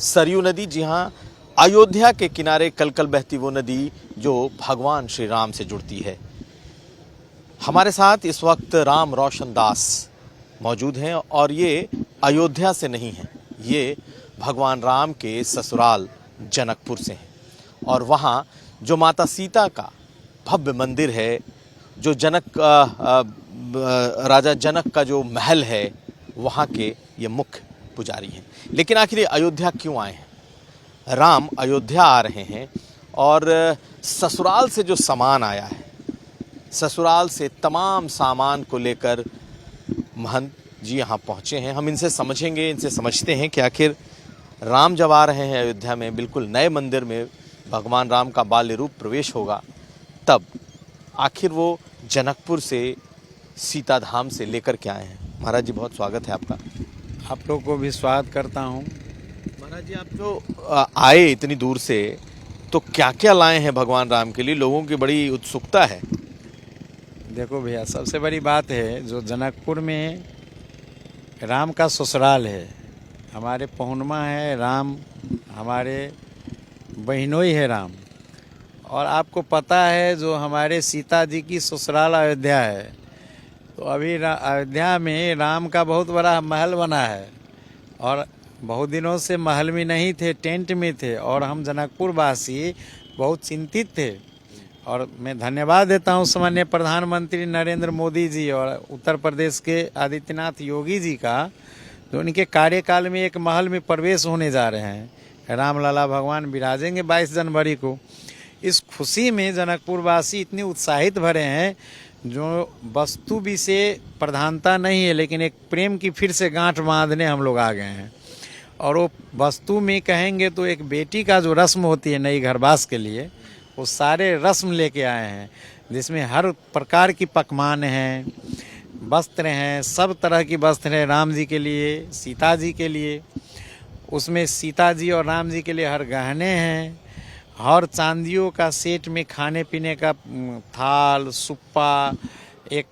सरयू नदी, जी हाँ, अयोध्या के किनारे कलकल बहती वो नदी जो भगवान श्री राम से जुड़ती है। हमारे साथ इस वक्त राम रोशन दास मौजूद हैं और ये अयोध्या से नहीं हैं, ये भगवान राम के ससुराल जनकपुर से हैं। और वहाँ जो माता सीता का भव्य मंदिर है, जो राजा जनक का जो महल है, वहाँ के ये मुख्य पुजारी हैं। लेकिन आखिर ये अयोध्या क्यों आए हैं? राम अयोध्या आ रहे हैं और ससुराल से जो सामान आया है, ससुराल से तमाम सामान को लेकर महंत जी यहाँ पहुँचे हैं। हम इनसे समझेंगे, इनसे समझते हैं कि आखिर राम जब आ रहे हैं अयोध्या में, बिल्कुल नए मंदिर में भगवान राम का बाल्य रूप प्रवेश होगा, तब आखिर वो जनकपुर से सीता धाम से लेकर के आए हैं। महाराज जी, बहुत स्वागत है आपका। आप लोग को भी स्वागत करता हूँ। महाराज जी, आप जो आए इतनी दूर से, तो क्या क्या लाए हैं भगवान राम के लिए? लोगों की बड़ी उत्सुकता है। देखो भैया, सबसे बड़ी बात है जो जनकपुर में राम का ससुराल है, हमारे पहुनमा है राम, हमारे बहनोई है राम। और आपको पता है जो हमारे सीता जी की ससुराल अयोध्या है, तो अभी अयोध्या में राम का बहुत बड़ा महल बना है और बहुत दिनों से महल में नहीं थे, टेंट में थे। और हम जनकपुर वासी बहुत चिंतित थे। और मैं धन्यवाद देता हूँ सामान्य प्रधानमंत्री नरेंद्र मोदी जी और उत्तर प्रदेश के आदित्यनाथ योगी जी का, जो उनके कार्यकाल में एक महल में प्रवेश होने जा रहे हैं। रामलला भगवान विराजेंगे 22 जनवरी को। इस खुशी में जनकपुर वासी इतने उत्साहित भरे हैं, जो वस्तु भी से प्रधानता नहीं है, लेकिन एक प्रेम की फिर से गांठ बांधने हम लोग आ गए हैं। और वो वस्तु में कहेंगे तो एक बेटी का जो रस्म होती है नई घरवास के लिए, वो सारे रस्म लेके आए हैं, जिसमें हर प्रकार की पकवान हैं, वस्त्र हैं, सब तरह की वस्त्र हैं राम जी के लिए, सीता जी के लिए। उसमें सीता जी और राम जी के लिए हर गहने हैं, हर चांदियों का सेट में खाने पीने का थाल, सुप्पा, एक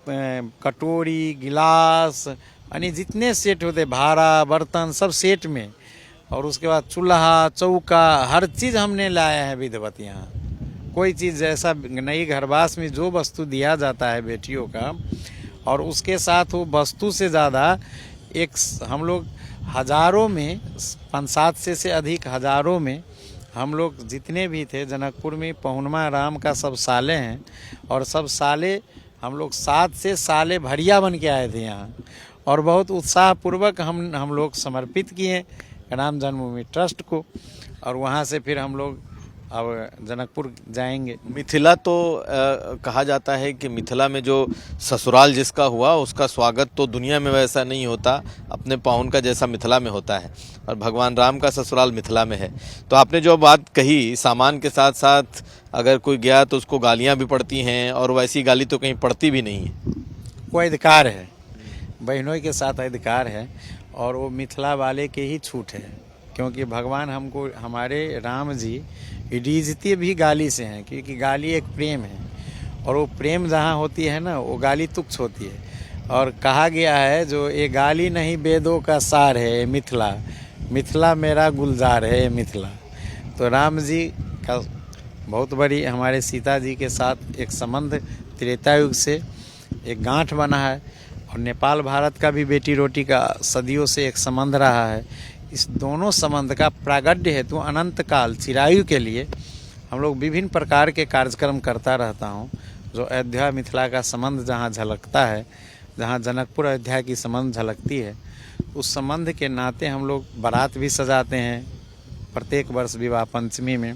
कटोरी, गिलास, यानी जितने सेट होते, भारा, बर्तन, सब सेट में। और उसके बाद चूल्हा, चौका, हर चीज़ हमने लाया है विधिवत यहाँ। कोई चीज़ जैसा नई घरवास में जो वस्तु दिया जाता है बेटियों का, और उसके साथ वो वस्तु से ज़्यादा एक हम लोग हज़ारों में, 5-7 से अधिक हज़ारों में हम लोग जितने भी थे जनकपुर में, पहुनमा राम का सब साले हैं। और सब साले हम लोग 7 से साले भरिया बन के आए थे यहाँ, और बहुत उत्साहपूर्वक हम लोग समर्पित किए राम जन्मभूमि ट्रस्ट को। और वहाँ से फिर हम लोग अब जनकपुर जाएंगे। मिथिला तो कहा जाता है कि मिथिला में जो ससुराल जिसका हुआ, उसका स्वागत तो दुनिया में वैसा नहीं होता अपने पाहुन का जैसा मिथिला में होता है। और भगवान राम का ससुराल मिथिला में है। तो आपने जो बात कही, सामान के साथ साथ अगर कोई गया तो उसको गालियाँ भी पड़ती हैं, और वैसी गाली तो कहीं पड़ती भी नहीं है। वो अधिकार है, बहनों के साथ अधिकार है, और वो मिथिला वाले के ही छूट है। क्योंकि भगवान हमको, हमारे राम जी रीझते भी गाली से हैं, क्योंकि गाली एक प्रेम है, और वो प्रेम जहाँ होती है ना, वो गाली तुच्छ होती है। और कहा गया है जो ये गाली नहीं वेदों का सार है मिथिला, मिथिला मेरा गुलजार है मिथिला। तो राम जी का बहुत बड़ी हमारे सीता जी के साथ एक संबंध त्रेता युग से एक गांठ बना है। और नेपाल भारत का भी बेटी रोटी का सदियों से एक संबंध रहा है। इस दोनों संबंध का प्रागड्य हेतु अनंत काल चिरायु के लिए हम लोग विभिन्न प्रकार के कार्यक्रम करता रहता हूँ। जो अयोध्या मिथिला का संबंध जहाँ झलकता है, जहाँ जनकपुर अयोध्या की संबंध झलकती है, उस संबंध के नाते हम लोग बारात भी सजाते हैं। प्रत्येक वर्ष विवाह पंचमी में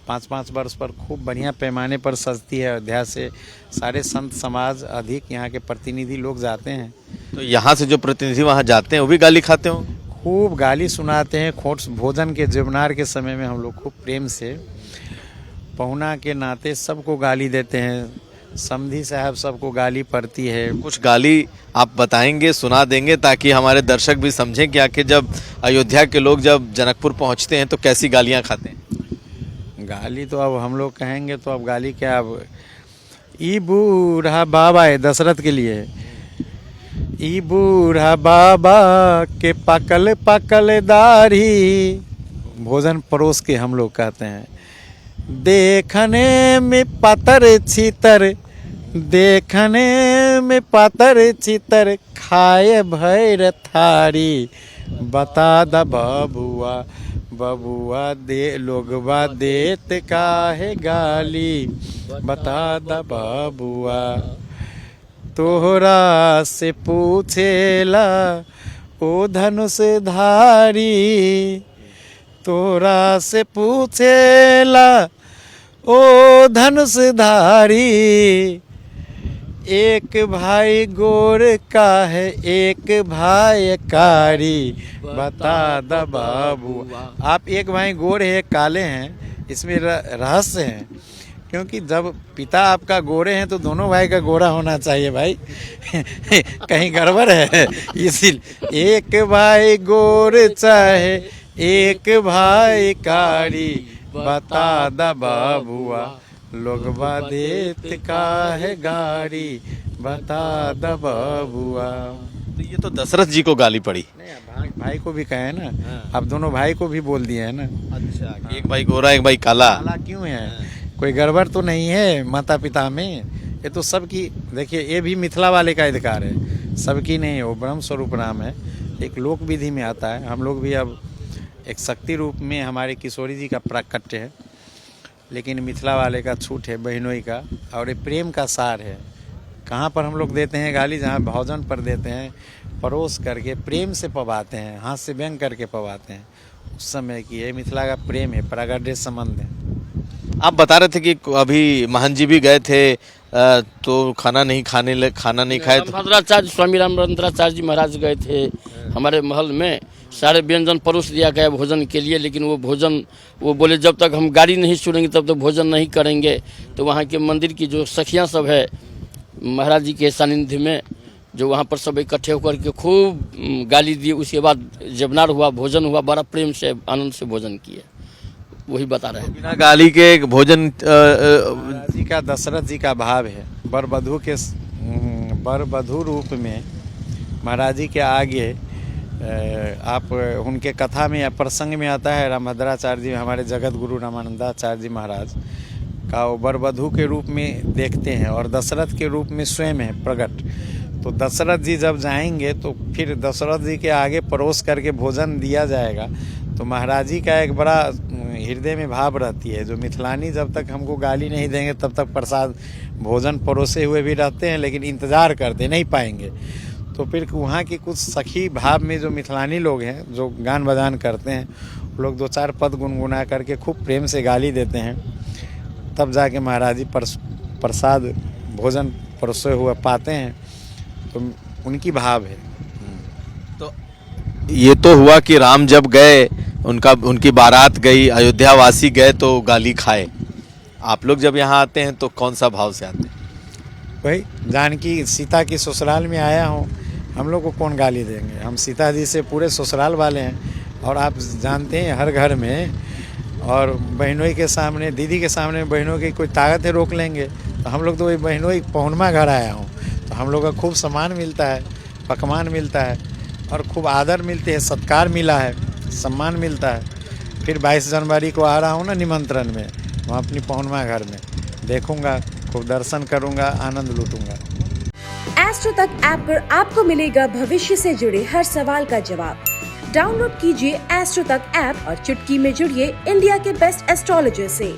5-5 वर्ष पर खूब बढ़िया पैमाने पर सजती है अयोध्या से। सारे संत समाज, अधिक यहाँ के प्रतिनिधि लोग जाते हैं। तो यहाँ से जो प्रतिनिधि वहाँ जाते हैं वो भी गाली खाते हो? खूब गाली सुनाते हैं। खोट भोजन के जीवनार के समय में हम लोग खूब प्रेम से पहुना के नाते सबको गाली देते हैं। समधी साहब सबको गाली पड़ती है। कुछ गाली आप बताएंगे, सुना देंगे, ताकि हमारे दर्शक भी समझें कि आखिर जब अयोध्या के लोग जब जनकपुर पहुँचते हैं तो कैसी गालियाँ खाते हैं? गाली तो अब हम लोग कहेंगे तो अब गाली क्या, अब ई बूढ़ा बाबा है दशरथ के लिए, ई बूढ़ा बाबा के पकल पकल दाढ़ी भोजन परोस के हम लोग कहते हैं। देखने में पातर छितर, देखने में पातर छितर, खाए भैर थारी, बता द बबुआ, बबुआ दे लोगवा देत काहे गाली, बता द बबुआ। तोहरा से पूछेला ओ धनुष धारी, तोरा से पूछेला ओ धनुष धारी, एक भाई गोर का है एक भाई कारी, बता द बाबू। आप एक भाई गोर है एक काले हैं, इसमें रहस्य है, क्योंकि जब पिता आपका गोरे हैं तो दोनों भाई का गोरा होना चाहिए भाई कहीं गड़बड़ है। इसीलिए एक भाई गोर चाहे एक भाई कारी, बता द बाबुआ, लोगवा देत काहे गारी, बता द बाबुआ। तो ये तो दशरथ जी को गाली पड़ी। नहीं, भाई को भी कहे ना, अब दोनों भाई को भी बोल दिए है ना। अच्छा, कि एक भाई गोरा एक भाई काला। काला क्यों है? कोई गड़बड़ तो नहीं है माता पिता में? ये तो सबकी, देखिए ये भी मिथिला वाले का अधिकार है, सबकी नहीं है, वो ब्रह्म स्वरूप नाम है, एक लोक विधि में आता है। हम लोग भी अब एक शक्ति रूप में हमारे किशोरी जी का प्राकट्य है, लेकिन मिथिला वाले का छूट है, बहनोई का, और ये प्रेम का सार है। कहाँ पर हम लोग देते हैं गाली? जहाँ भोजन पर देते हैं, परोस करके प्रेम से पवाते हैं, हाथ से व्यंग करके पवाते हैं, उस समय की ये मिथिला का प्रेम है, प्रागड्य संबंध है। आप बता रहे थे कि अभी महंत जी भी गए थे तो खाना नहीं खाए तो रामभद्राचार्य स्वामी रामभद्राचार्य जी महाराज गए थे हमारे महल में, सारे व्यंजन परोस दिया गया भोजन के लिए, लेकिन वो भोजन, वो बोले जब तक हम गाड़ी नहीं सुनेंगे तब तक भोजन नहीं करेंगे। तो वहाँ के मंदिर की जो सखियाँ सब है महाराज जी के सानिध्य में, जो वहाँ पर सब इकट्ठे होकर के खूब गाली दिए। उसके बाद जबनार हुआ, भोजन हुआ, बड़ा प्रेम से आनंद से भोजन किए, वही बता रहे हैं। बिना गाली के भोजन जी का दशरथ जी का भाव है, वर वधू रूप में महाराज जी के आगे आप उनके कथा में या प्रसंग में आता है, रामभद्राचार्य जी हमारे जगत गुरु रामानंदाचार्य जी महाराज का वर वधू के रूप में देखते हैं और दशरथ के रूप में स्वयं है प्रकट। तो दशरथ जी जब जाएंगे तो फिर दशरथ जी के आगे परोस करके भोजन दिया जाएगा। तो महाराज जी का एक बड़ा हृदय में भाव रहती है, जो मिथिलानी जब तक हमको गाली नहीं देंगे तब तक प्रसाद भोजन परोसे हुए भी रहते हैं, लेकिन इंतज़ार करते नहीं पाएंगे। तो फिर वहाँ की कुछ सखी भाव में जो मिथिलानी लोग हैं, जो गान बजान करते हैं, वो लोग 2-4 पद गुनगुना करके खूब प्रेम से गाली देते हैं, तब जाके महाराज जी प्रसाद भोजन परोसे हुए पाते हैं। तो उनकी भाव है। तो ये तो हुआ कि राम जब गए, उनकी बारात गई, अयोध्या वासी गए तो गाली खाए। आप लोग जब यहाँ आते हैं तो कौन सा भाव से आते हैं? भाई जानकी सीता की ससुराल में आया हूँ, हम लोग को कौन गाली देंगे? हम सीता जी से पूरे ससुराल वाले हैं। और आप जानते हैं हर घर में, और बहनोई के सामने, दीदी के सामने बहनों की कोई ताकत है रोक लेंगे? तो हम लोग तो वही बहनोई पहुनमा घर आया हूँ, तो हम लोग का खूब सम्मान मिलता है, पकवान मिलता है, और खूब आदर मिलते हैं, सत्कार मिला है, सम्मान मिलता है। फिर 22 जनवरी को आ रहा हूँ ना निमंत्रण में, वहाँ अपनी पहुनमा घर में देखूँगा, खूब दर्शन करूँगा, आनंद लूटूँगा। एस्ट्रो तक ऐप पर आपको मिलेगा भविष्य से जुड़े हर सवाल का जवाब। डाउनलोड कीजिए एस्ट्रो तक ऐप और चुटकी में जुड़िए इंडिया के बेस्ट एस्ट्रोलॉजर से।